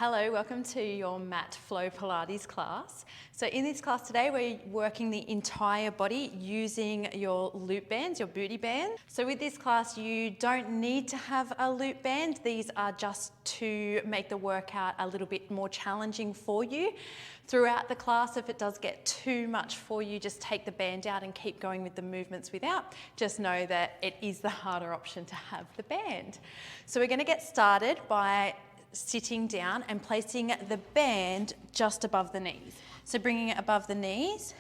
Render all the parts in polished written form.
Hello, welcome to your mat Flow Pilates class. So in this class today, we're working the entire body using your loop bands, your booty band. So with this class, you don't need to have a loop band. These are just to make the workout a little bit more challenging for you. Throughout the class, if it does get too much for you, just take the band out and keep going with the movements without. Just know that it is the harder option to have the band. So we're going to get started by sitting down and placing the band just above the knees. So bringing it above the knees,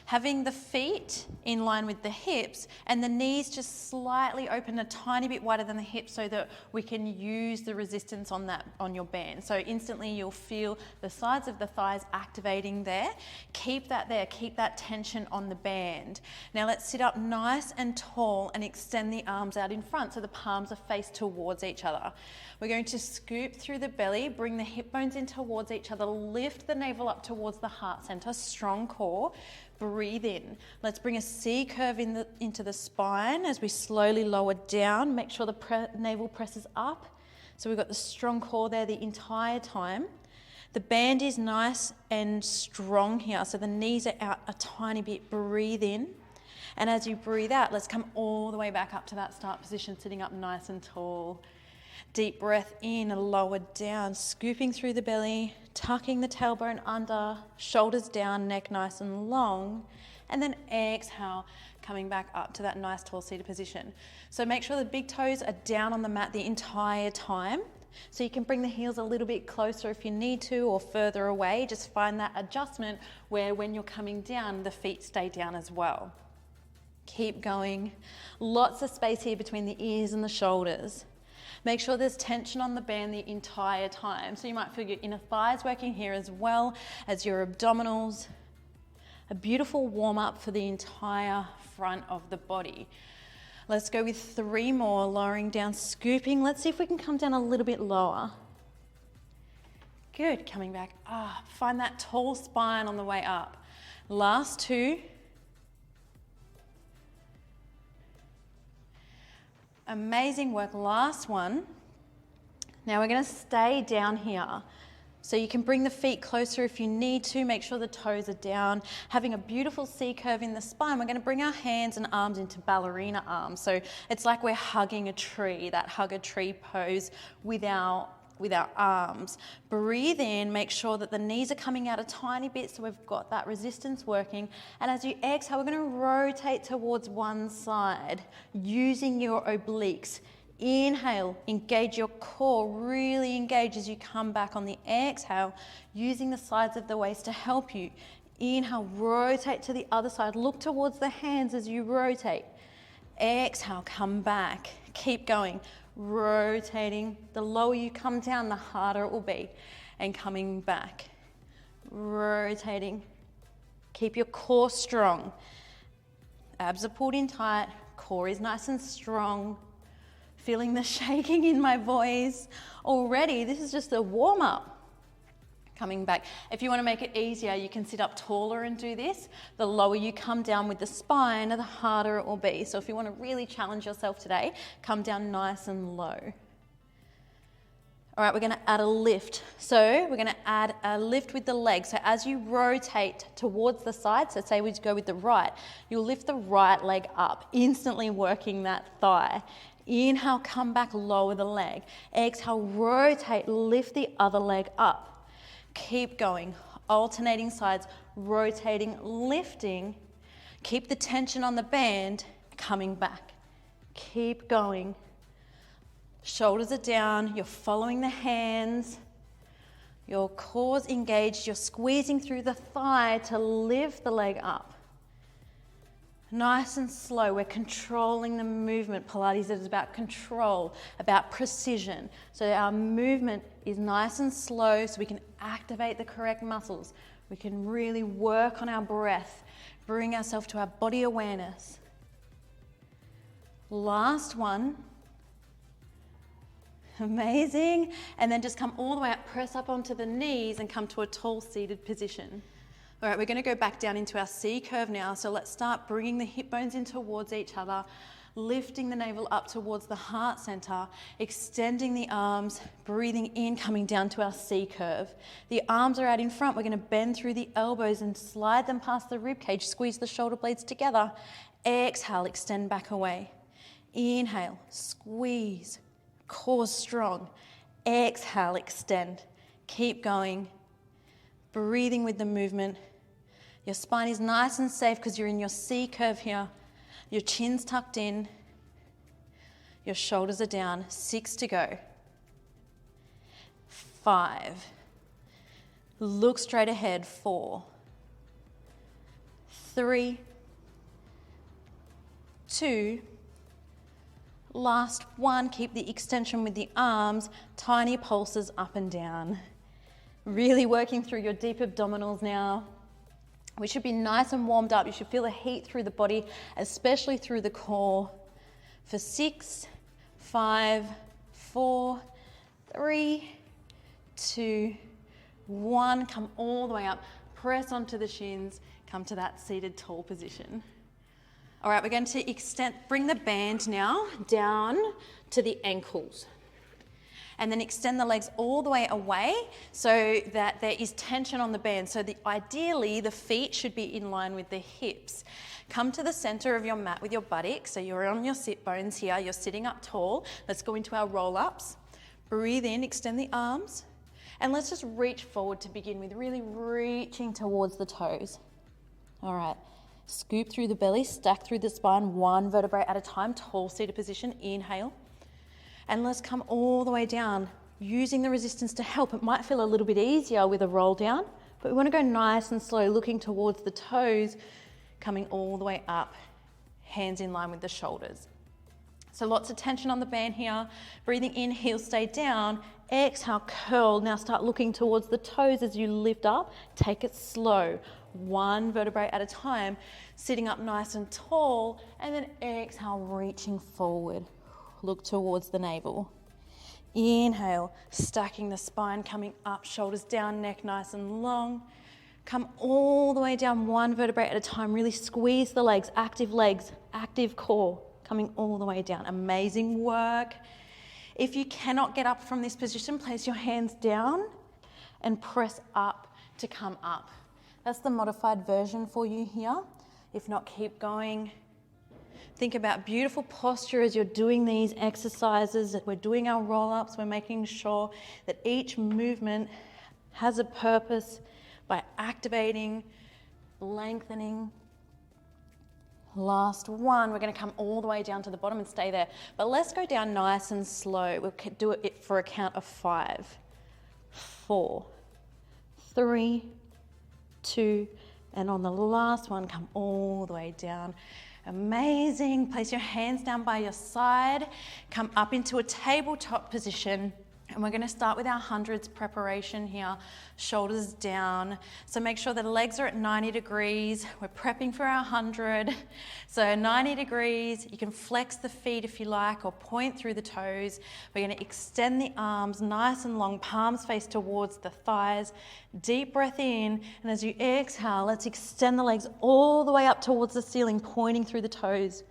having the feet in line with the hips and the knees just slightly open a tiny bit wider than the hips so that we can use the resistance on your band. So instantly you'll feel the sides of the thighs activating there. Keep that there, keep that tension on the band. Now let's sit up nice and tall and extend the arms out in front so the palms are faced towards each other. We're going to scoop through the belly, bring the hip bones in towards each other, lift the navel up towards the heart center, strong core. Breathe in. Let's bring a C curve into the spine as we slowly lower down. Make sure the navel presses up. So we've got the strong core there the entire time. The band is nice and strong here, so the knees are out a tiny bit. Breathe in. And as you breathe out, let's come all the way back up to that start position, sitting up nice and tall. Deep breath in, lower down, scooping through the belly, tucking the tailbone under, shoulders down, neck nice and long, and then exhale, coming back up to that nice tall seated position. So make sure the big toes are down on the mat the entire time. So you can bring the heels a little bit closer if you need to or further away. Just find that adjustment where when you're coming down, the feet stay down as well. Keep going. Lots of space here between the ears and the shoulders. Make sure there's tension on the band the entire time. So you might feel your inner thighs working here as well as your abdominals. A beautiful warm up for the entire front of the body. Let's go with 3 more, lowering down, scooping. Let's see if we can come down a little bit lower. Good, coming back up. Find that tall spine on the way up. Last 2. Amazing work, last one. Now we're going to stay down here. So you can bring the feet closer if you need to, make sure the toes are down. Having a beautiful C curve in the spine, we're going to bring our hands and arms into ballerina arms. So it's like we're hugging a tree, that hug a tree pose with our arms. Breathe in, make sure that the knees are coming out a tiny bit so we've got that resistance working. And as you exhale, we're going to rotate towards one side using your obliques. Inhale, engage your core, really engage as you come back on the exhale, using the sides of the waist to help you. Inhale, rotate to the other side. Look towards the hands as you rotate. Exhale, come back. Keep going. Rotating. The lower you come down, the harder it will be. And coming back. Rotating. Keep your core strong. Abs are pulled in tight. Core is nice and strong. Feeling the shaking in my voice already. This is just a warm up. Coming back. If you want to make it easier, you can sit up taller and do this. The lower you come down with the spine, the harder it will be. So if you want to really challenge yourself today, come down nice and low. All right, we're going to add a lift. So we're going to add a lift with the legs. So as you rotate towards the side, so say we go with the right, you'll lift the right leg up, instantly working that thigh. Inhale, come back, lower the leg. Exhale, rotate, lift the other leg up. Keep going, alternating sides, rotating, lifting. Keep the tension on the band, coming back. Keep going. Shoulders are down, you're following the hands. Your core's engaged, you're squeezing through the thigh to lift the leg up. Nice and slow, we're controlling the movement. Pilates is about control, about precision. So our movement is nice and slow so we can activate the correct muscles. We can really work on our breath, bring ourselves to our body awareness. Last one. Amazing. And then just come all the way up, press up onto the knees and come to a tall seated position. All right, we're going to go back down into our C curve now. So let's start bringing the hip bones in towards each other, lifting the navel up towards the heart center, extending the arms, breathing in, coming down to our C curve. The arms are out in front. We're going to bend through the elbows and slide them past the rib cage, squeeze the shoulder blades together. Exhale, extend back away. Inhale, squeeze, core strong. Exhale, extend. Keep going. Breathing with the movement. Your spine is nice and safe because you're in your C curve here. Your chin's tucked in. Your shoulders are down. 6 to go. 5. Look straight ahead. 4. 3. 2. Last 1. Keep the extension with the arms. Tiny pulses up and down. Really working through your deep abdominals now. We should be nice and warmed up. You should feel the heat through the body, especially through the core. For 6, 5, 4, 3, 2, 1. Come all the way up. Press onto the shins. Come to that seated tall position. All right, we're going to bring the band now down to the ankles. And then extend the legs all the way away so that there is tension on the band. So ideally, the feet should be in line with the hips. Come to the center of your mat with your buttocks. So you're on your sit bones here. You're sitting up tall. Let's go into our roll-ups. Breathe in, extend the arms. And let's just reach forward to begin with, really reaching towards the toes. All right. Scoop through the belly, stack through the spine, 1 vertebrae at a time, tall seated position. Inhale. And let's come all the way down, using the resistance to help. It might feel a little bit easier with a roll down, but we want to go nice and slow, looking towards the toes, coming all the way up, hands in line with the shoulders. So lots of tension on the band here. Breathing in, heels stay down. Exhale, curl. Now start looking towards the toes as you lift up. Take it slow, 1 vertebrae at a time, sitting up nice and tall, and then exhale, reaching forward. Look towards the navel. Inhale, stacking the spine, coming up, shoulders down, neck nice and long. Come all the way down, 1 vertebrae at a time. Really squeeze the legs, active core, coming all the way down. Amazing work. If you cannot get up from this position, place your hands down and press up to come up. That's the modified version for you here. If not, keep going. Think about beautiful posture as you're doing these exercises. We're doing our roll-ups. We're making sure that each movement has a purpose by activating, lengthening. Last 1. We're going to come all the way down to the bottom and stay there. But let's go down nice and slow. We'll do it for a count of 5, 4, 3, 2, and on the last one, come all the way down. Amazing. Place your hands down by your side. Come up into a tabletop position. And we're going to start with our hundreds preparation here. Shoulders down. So make sure the legs are at 90 degrees. We're prepping for our 100. So 90 degrees. You can flex the feet if you like or point through the toes. We're going to extend the arms nice and long, palms face towards the thighs. Deep breath in. And as you exhale, let's extend the legs all the way up towards the ceiling, pointing through the toes.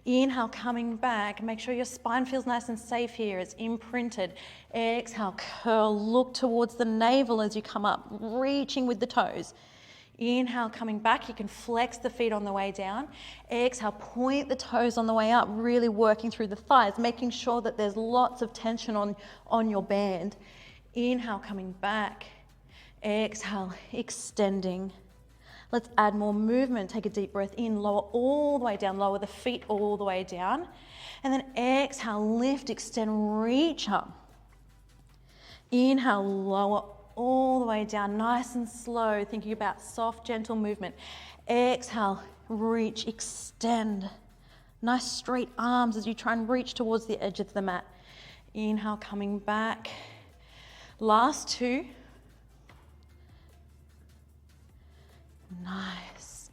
Inhale, coming back. Make sure your spine feels nice and safe here. It's imprinted. Exhale, curl. Look towards the navel as you come up, reaching with the toes. Inhale, coming back. You can flex the feet on the way down. Exhale, point the toes on the way up, really working through the thighs, making sure that there's lots of tension on your band. Inhale, coming back. Exhale, extending. Let's add more movement. Take a deep breath in, lower all the way down, lower the feet all the way down. And then exhale, lift, extend, reach up. Inhale, lower all the way down, nice and slow, thinking about soft, gentle movement. Exhale, reach, extend. Nice straight arms as you try and reach towards the edge of the mat. Inhale, coming back. Last 2. Nice.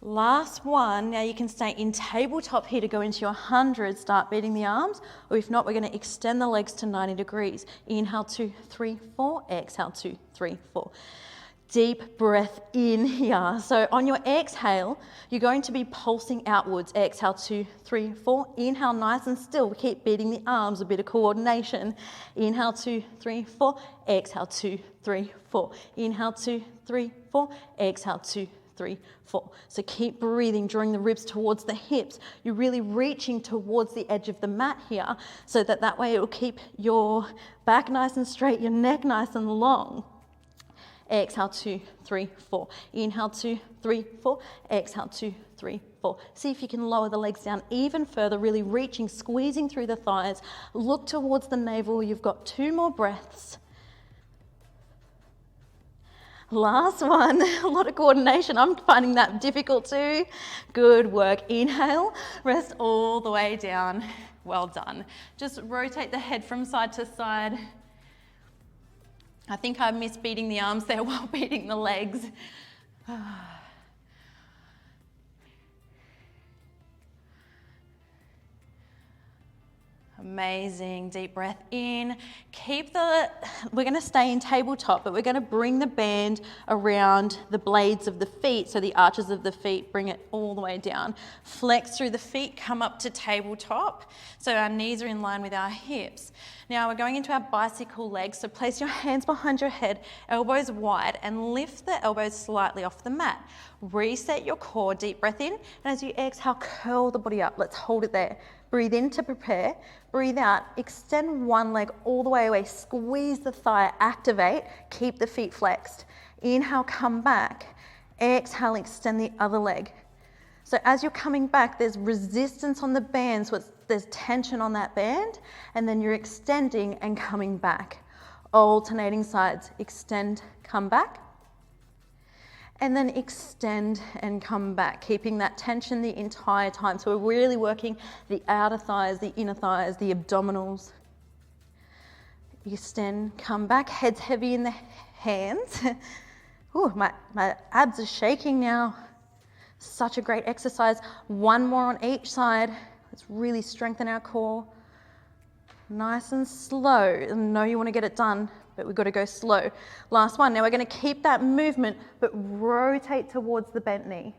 Last 1. Now you can stay in tabletop here to go into your 100. Start beating the arms. Or if not, we're going to extend the legs to 90 degrees. Inhale, 2, 3, 4. Exhale, 2, 3, 4. Deep breath in here. So on your exhale, you're going to be pulsing outwards. Exhale, 2, 3, 4. Inhale, nice and still. Keep beating the arms, a bit of coordination. Inhale, 2, 3, 4. Exhale, 2, 3, 4. Inhale, 2, 3, 4. Exhale, 2, 3, 4. So keep breathing, drawing the ribs towards the hips. You're really reaching towards the edge of the mat here, so that way it will keep your back nice and straight, your neck nice and long. Exhale, 2, 3, 4. Inhale, 2, 3, 4. Exhale, 2, 3, 4. See if you can lower the legs down even further, really reaching, squeezing through the thighs. Look towards the navel. You've got 2 more breaths. Last one. A lot of coordination. I'm finding that difficult too. Good work. Inhale, rest all the way down. Well done. Just rotate the head from side to side. I think I missed beating the arms there while beating the legs. Amazing. Deep breath in. We're going to stay in tabletop, but we're going to bring the band around the blades of the feet, so the arches of the feet, bring it all the way down. Flex through the feet, come up to tabletop, so our knees are in line with our hips. Now we're going into our bicycle legs, so place your hands behind your head, elbows wide, and lift the elbows slightly off the mat. Reset your core, deep breath in, and as you exhale, curl the body up. Let's hold it there. Breathe in to prepare. Breathe out. Extend one leg all the way away. Squeeze the thigh. Activate. Keep the feet flexed. Inhale, come back. Exhale, extend the other leg. So as you're coming back, there's resistance on the band, so there's tension on that band, and then you're extending and coming back. Alternating sides. Extend, come back. And then extend and come back, keeping that tension the entire time. So we're really working the outer thighs, the inner thighs, the abdominals. Extend, come back, head's heavy in the hands. Ooh, my abs are shaking now. Such a great exercise. One more on each side. Let's really strengthen our core. Nice and slow. I know you want to get it done, but we've got to go slow. Last one. Now we're going to keep that movement, but rotate towards the bent knee.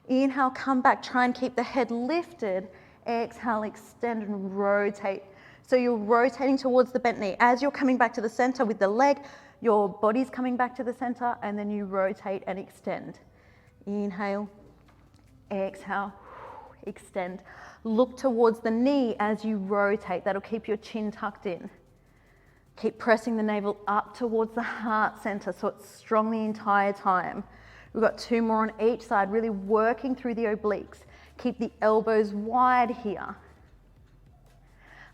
Inhale, come back. Try and keep the head lifted. Exhale, extend and rotate. So you're rotating towards the bent knee. As you're coming back to the center with the leg, your body's coming back to the center, and then you rotate and extend. Inhale, exhale, extend. Look towards the knee as you rotate. That'll keep your chin tucked in. Keep pressing the navel up towards the heart center so it's strong the entire time. We've got 2 more on each side, really working through the obliques. Keep the elbows wide here.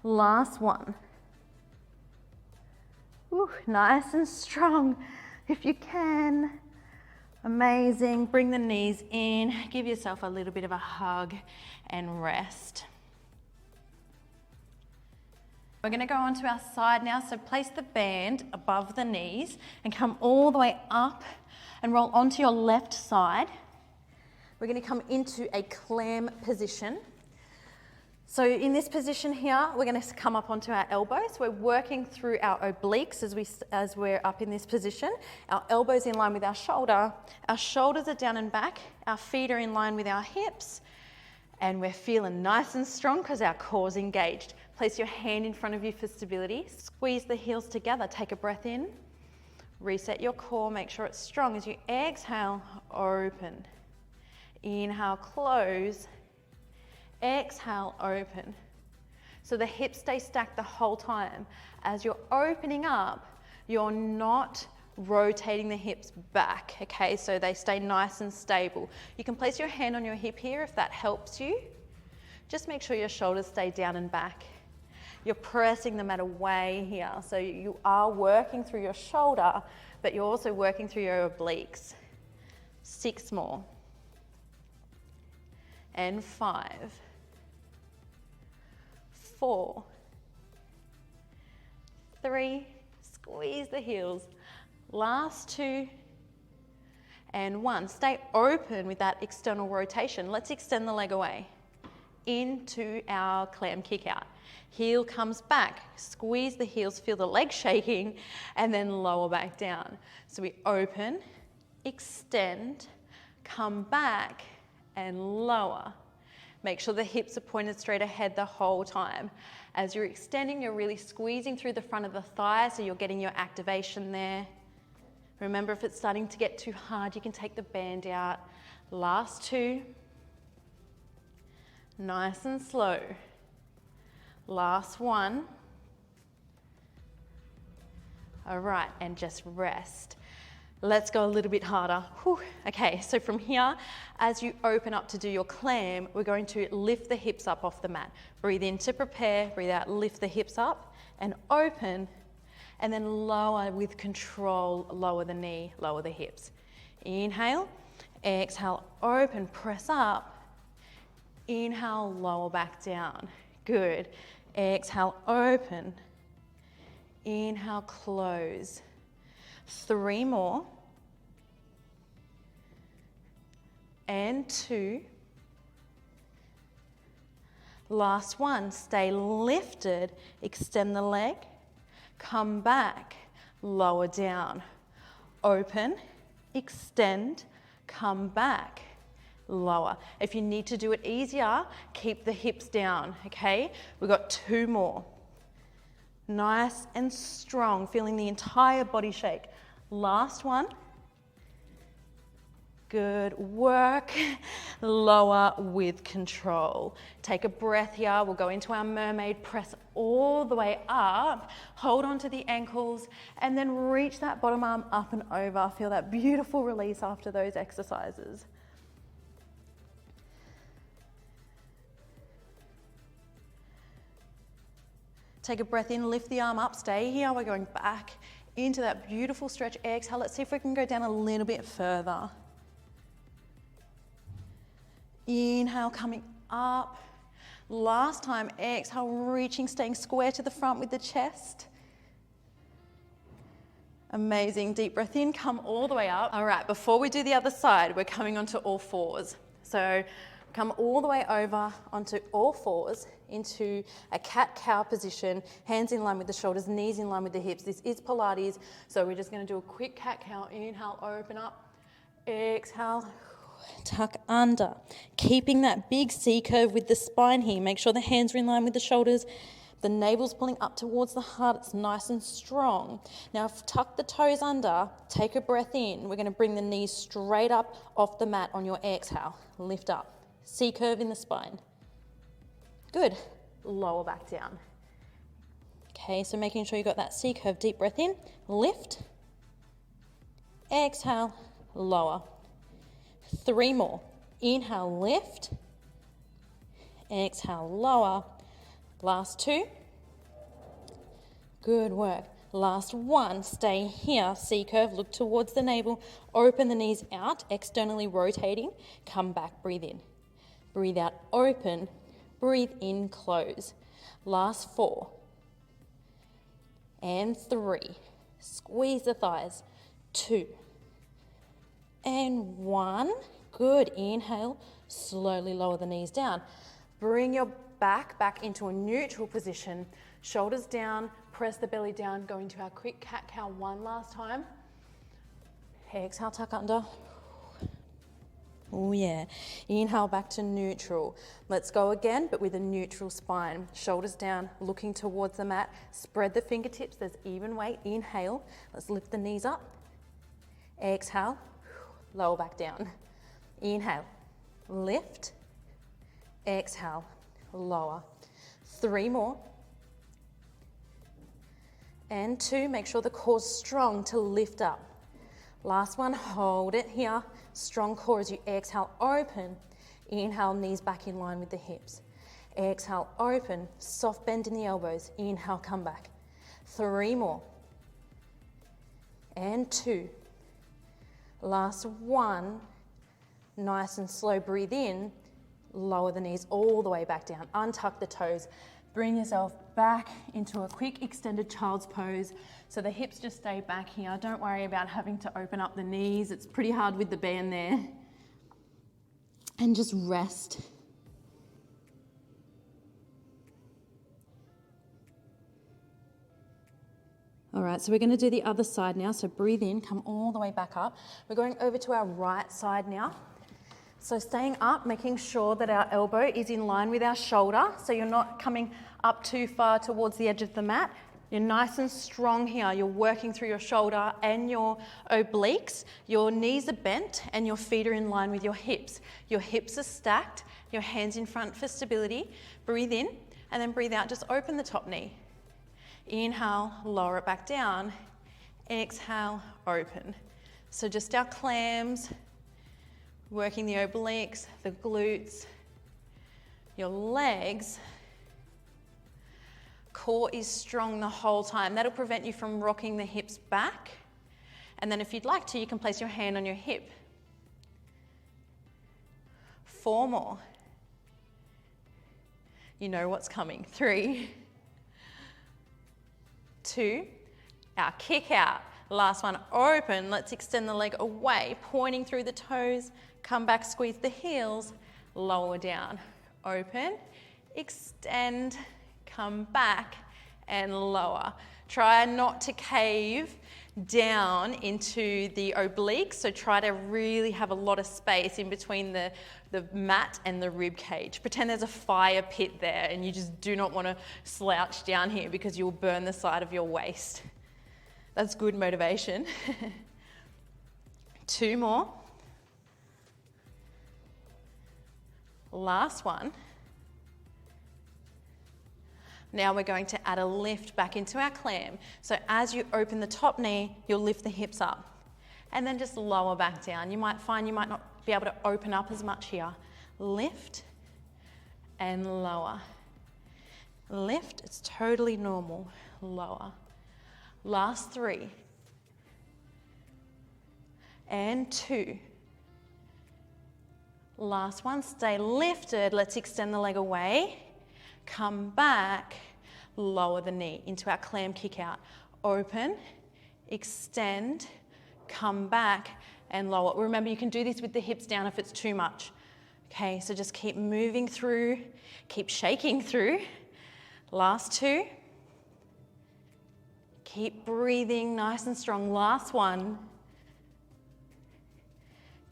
Last one. Ooh, nice and strong if you can. Amazing. Bring the knees in. Give yourself a little bit of a hug and rest. We're going to go onto our side now. So place the band above the knees and come all the way up and roll onto your left side. We're going to come into a clam position. So in this position here, we're going to come up onto our elbows. We're working through our obliques as we're up in this position. Our elbows in line with our shoulder. Our shoulders are down and back. Our feet are in line with our hips. And we're feeling nice and strong because our core's engaged. Place your hand in front of you for stability. Squeeze the heels together. Take a breath in. Reset your core. Make sure it's strong. As you exhale, open. Inhale, close. Exhale, open. So the hips stay stacked the whole time. As you're opening up, you're not rotating the hips back, okay? So they stay nice and stable. You can place your hand on your hip here if that helps you. Just make sure your shoulders stay down and back. You're pressing the mat away here. So you are working through your shoulder, but you're also working through your obliques. 6 more. And 5. 4. 3. Squeeze the heels. Last 2. And 1. Stay open with that external rotation. Let's extend the leg away into our clam kick out. Heel comes back. Squeeze the heels, feel the leg shaking, and then lower back down. So we open extend, come back, and lower. Make sure the hips are pointed straight ahead the whole time. As you're extending, you're really squeezing through the front of the thigh, so you're getting your activation there. Remember, if it's starting to get too hard, you can take the band out. Last two. Nice and slow. Last one. All right, and just rest. Let's go a little bit harder. Whew. Okay, so from here, as you open up to do your clam, we're going to lift the hips up off the mat. Breathe in to prepare, breathe out, lift the hips up and open, and then lower with control, lower the knee, lower the hips. Inhale, exhale, open, press up. Inhale, lower back down. Good. Exhale, open. Inhale, close. 3 more. And 2. Last one. Stay lifted. Extend the leg. Come back. Lower down. Open. Extend. Come back. Lower. If you need to do it easier, keep the hips down, okay? We've got 2 more. Nice and strong, feeling the entire body shake. Last one. Good work. Lower with control. Take a breath here. We'll go into our mermaid. Press all the way up. Hold on to the ankles and then reach that bottom arm up and over. Feel that beautiful release after those exercises. Take a breath in, lift the arm up, stay here. We're going back into that beautiful stretch. Exhale. Let's see if we can go down a little bit further. Inhale, coming up. Last time, exhale, reaching, staying square to the front with the chest. Amazing. Deep breath in, come all the way up. All right, before we do the other side, we're coming onto all fours. So come all the way over onto all fours into a cat-cow position, hands in line with the shoulders, knees in line with the hips. This is Pilates, so we're just going to do a quick cat-cow. Inhale, open up. Exhale, tuck under. Keeping that big C curve with the spine here. Make sure the hands are in line with the shoulders. The navel's pulling up towards the heart. It's nice and strong. Now, tuck the toes under. Take a breath in. We're going to bring the knees straight up off the mat on your exhale. Lift up. C curve in the spine. Good. Lower back down. Okay, so making sure you got that C curve. Deep breath in. Lift. Exhale. Lower. 3 more. Inhale, lift. Exhale, lower. Last 2. Good work. Last 1. Stay here. C curve. Look towards the navel. Open the knees out, externally rotating. Come back. Breathe in. Breathe out. Open. Breathe in. Close. Last 4. And 3. Squeeze the thighs. 2. And 1. Good. Inhale. Slowly lower the knees down. Bring your back into a neutral position. Shoulders down. Press the belly down. Go into our quick cat-cow one last time. Exhale, tuck under. Oh yeah. Inhale back to neutral. Let's go again, but with a neutral spine. Shoulders down, looking towards the mat. Spread the fingertips. There's even weight. Inhale. Let's lift the knees up. Exhale. Lower back down. Inhale. Lift. Exhale. Lower. 3 more. And 2. Make sure the core's strong to lift up. Last one. Hold it here. Strong core as you exhale, open. Inhale, knees back in line with the hips. Exhale, open. Soft bend in the elbows. Inhale, come back. 3 more. And 2. Last 1. Nice and slow. Breathe in. Lower the knees all the way back down. Untuck the toes. Bring yourself back into a quick extended child's pose. So the hips just stay back here. Don't worry about having to open up the knees. It's pretty hard with the band there. And just rest. All right, so we're going to do the other side now. So breathe in, come all the way back up. We're going over to our right side now. So staying up, making sure that our elbow is in line with our shoulder. So you're not coming up too far towards the edge of the mat. You're nice and strong here. You're working through your shoulder and your obliques. Your knees are bent and your feet are in line with your hips. Your hips are stacked, your hands in front for stability. Breathe in and then breathe out. Just open the top knee. Inhale, lower it back down. Exhale, open. So just our clams, working the obliques, the glutes, your legs. Core is strong the whole time. That'll prevent you from rocking the hips back. And then if you'd like to, you can place your hand on your hip. 4 more. You know what's coming. 3, 2, our kick out. Last one, open. Let's extend the leg away, pointing through the toes. Come back, squeeze the heels, lower down. Open, extend, come back and lower. Try not to cave down into the obliques, so try to really have a lot of space in between the mat and the rib cage. Pretend there's a fire pit there and you just do not want to slouch down here because you'll burn the side of your waist. That's good motivation. 2 more. Last one. Now we're going to add a lift back into our clam. So as you open the top knee, you'll lift the hips up and then just lower back down. You might find you might not be able to open up as much here. Lift and lower. Lift, it's totally normal. Lower. Last 3. And 2. Last one, stay lifted. Let's extend the leg away. Come back, lower the knee into our clam kick out. Open, extend, come back and lower. Remember, you can do this with the hips down if it's too much. Okay, so just keep moving through, keep shaking through. Last 2. Keep breathing nice and strong. Last one.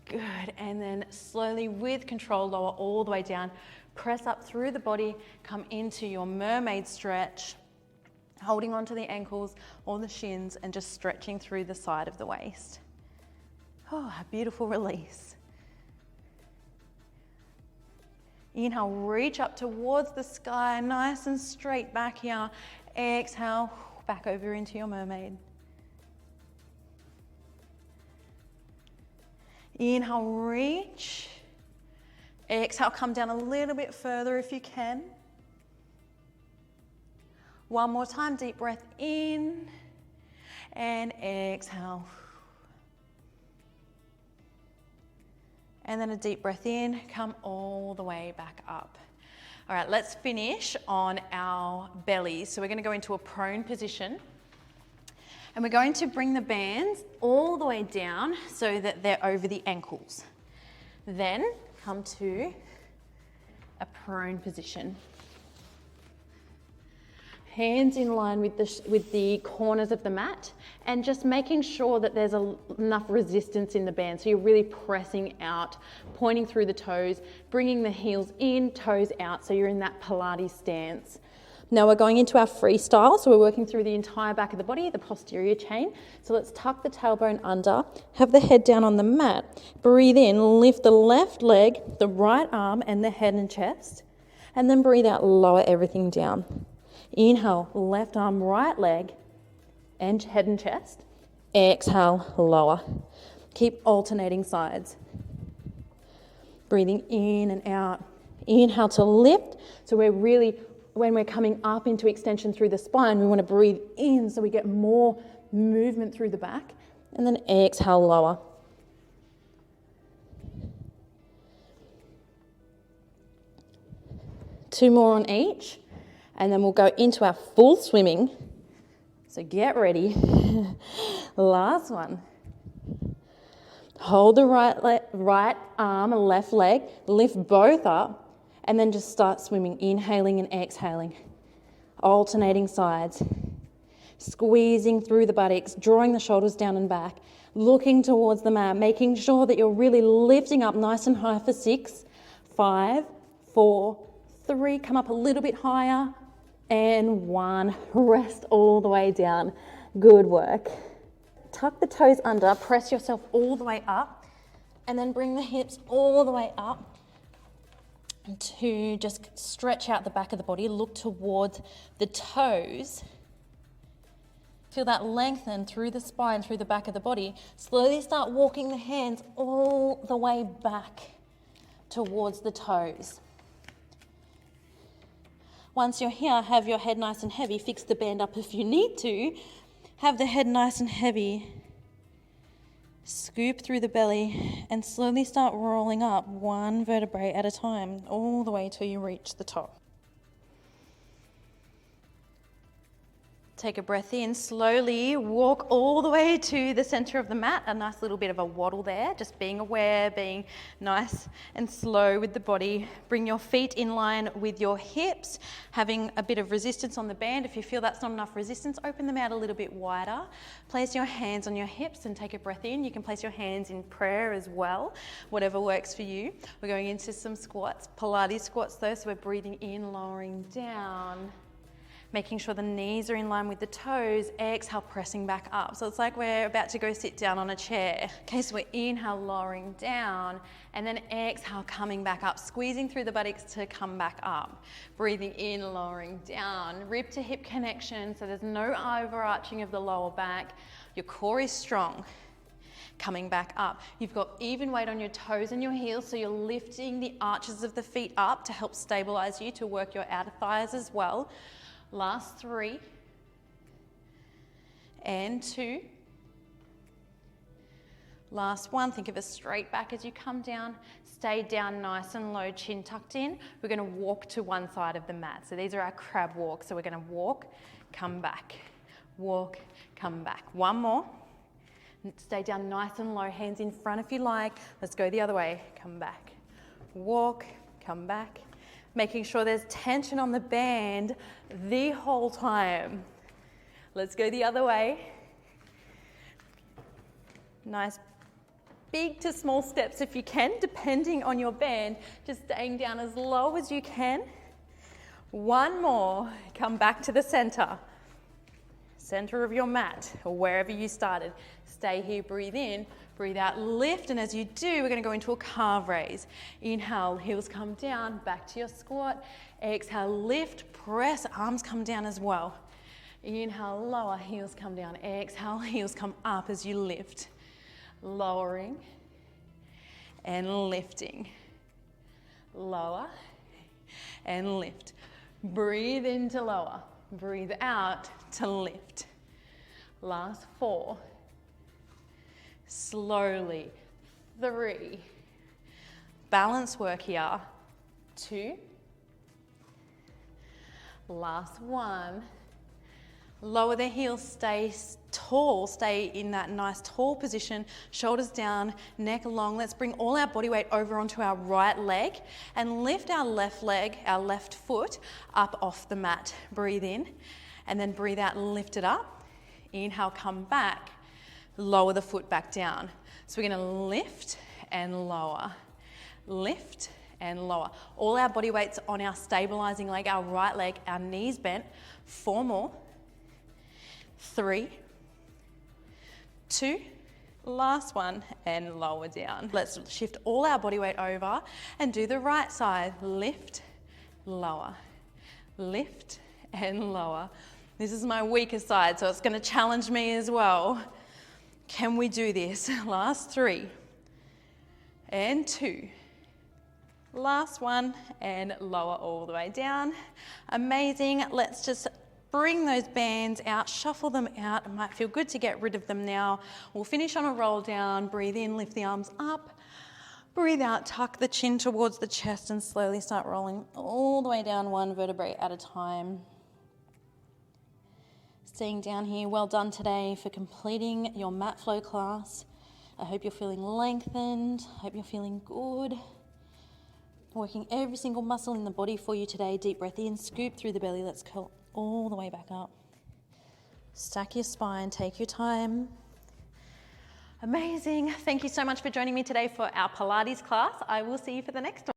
Good, and then slowly with control, lower all the way down. Press up through the body, come into your mermaid stretch, holding onto the ankles or the shins and just stretching through the side of the waist. Oh, a beautiful release. Inhale, reach up towards the sky, nice and straight back here. Exhale, back over into your mermaid. Inhale, reach. Exhale, come down a little bit further if you can. One more time, deep breath in and exhale. And then a deep breath in, come all the way back up. All right, let's finish on our bellies. So we're going to go into a prone position. And we're going to bring the bands all the way down so that they're over the ankles. Then come to a prone position. Hands in line with the corners of the mat and just making sure that there's enough resistance in the band. So you're really pressing out, pointing through the toes, bringing the heels in, toes out. So you're in that Pilates stance. Now we're going into our freestyle. So we're working through the entire back of the body, the posterior chain. So let's tuck the tailbone under, have the head down on the mat. Breathe in, lift the left leg, the right arm and the head and chest. And then breathe out, lower everything down. Inhale, left arm, right leg, and head and chest. Exhale, lower. Keep alternating sides. Breathing in and out. Inhale to lift. So we're really, when we're coming up into extension through the spine, we want to breathe in so we get more movement through the back. And then exhale, lower. Two more on each. And then we'll go into our full swimming. So get ready. Last one. Hold the right arm, left leg, lift both up, and then just start swimming, inhaling and exhaling, alternating sides. Squeezing through the buttocks, drawing the shoulders down and back, looking towards the mat, making sure that you're really lifting up nice and high for 6, 5, 4, 3, come up a little bit higher, and 1, rest all the way down. Good work. Tuck the toes under, press yourself all the way up, and then bring the hips all the way up to just stretch out the back of the body, look towards the toes. Feel that lengthen through the spine, through the back of the body. Slowly start walking the hands all the way back towards the toes. Once you're here, have your head nice and heavy. Fix the band up if you need to. Have the head nice and heavy. Scoop through the belly and slowly start rolling up 1 vertebrae at a time, all the way till you reach the top. Take a breath in, slowly walk all the way to the center of the mat. A nice little bit of a waddle there, just being aware, being nice and slow with the body. Bring your feet in line with your hips, having a bit of resistance on the band. If you feel that's not enough resistance, open them out a little bit wider. Place your hands on your hips and take a breath in. You can place your hands in prayer as well, whatever works for you. We're going into some squats, Pilates squats though, so we're breathing in, lowering down. Making sure the knees are in line with the toes, exhale, pressing back up. So it's like we're about to go sit down on a chair. Okay, so we're inhale, lowering down, and then exhale, coming back up, squeezing through the buttocks to come back up. Breathing in, lowering down, rib to hip connection, so there's no overarching of the lower back. Your core is strong. Coming back up. You've got even weight on your toes and your heels, so you're lifting the arches of the feet up to help stabilize you, to work your outer thighs as well. Last 3 and 2. Last 1. Think of a straight back as you come down. Stay down nice and low, chin tucked in. We're going to walk to one side of the mat. So these are our crab walks. So we're going to walk, come back, walk, come back. 1 more. Stay down nice and low, hands in front if you like. Let's go the other way. Come back, walk, come back. Making sure there's tension on the band the whole time. Let's go the other way. Nice big to small steps if you can, depending on your band. Just staying down as low as you can. 1 more. Come back to the center. Center of your mat, or wherever you started. Stay here, breathe in. Breathe out, lift, and as you do, we're going to go into a calf raise. Inhale, heels come down, back to your squat. Exhale, lift, press, arms come down as well. Inhale, lower, heels come down. Exhale, heels come up as you lift. Lowering and lifting. Lower and lift. Breathe in to lower. Breathe out to lift. Last 4. Slowly. 3. Balance work here. 2. Last 1. Lower the heels, stay tall, stay in that nice tall position, shoulders down, neck long. Let's bring all our body weight over onto our right leg and lift our left leg, our left foot up off the mat. Breathe in and then breathe out, lift it up. Inhale, come back, lower the foot back down. So we're gonna lift and lower, lift and lower. All our body weight's on our stabilizing leg, our right leg, our knees bent. 4 more. 3, 2, last 1, and lower down. Let's shift all our body weight over and do the right side. Lift, lower, lift, and lower. This is my weaker side, so it's going to challenge me as well. Can we do this? Last 3 and 2. Last 1 and lower all the way down. Amazing. Let's just bring those bands out, shuffle them out. It might feel good to get rid of them now. We'll finish on a roll down. Breathe in, lift the arms up. Breathe out, tuck the chin towards the chest and slowly start rolling all the way down 1 vertebrae at a time. Staying down here. Well done today for completing your mat flow class. I hope you're feeling lengthened. I hope you're feeling good. Working every single muscle in the body for you today. Deep breath in, scoop through the belly. Let's curl all the way back up. Stack your spine, take your time. Amazing. Thank you so much for joining me today for our Pilates class. I will see you for the next one.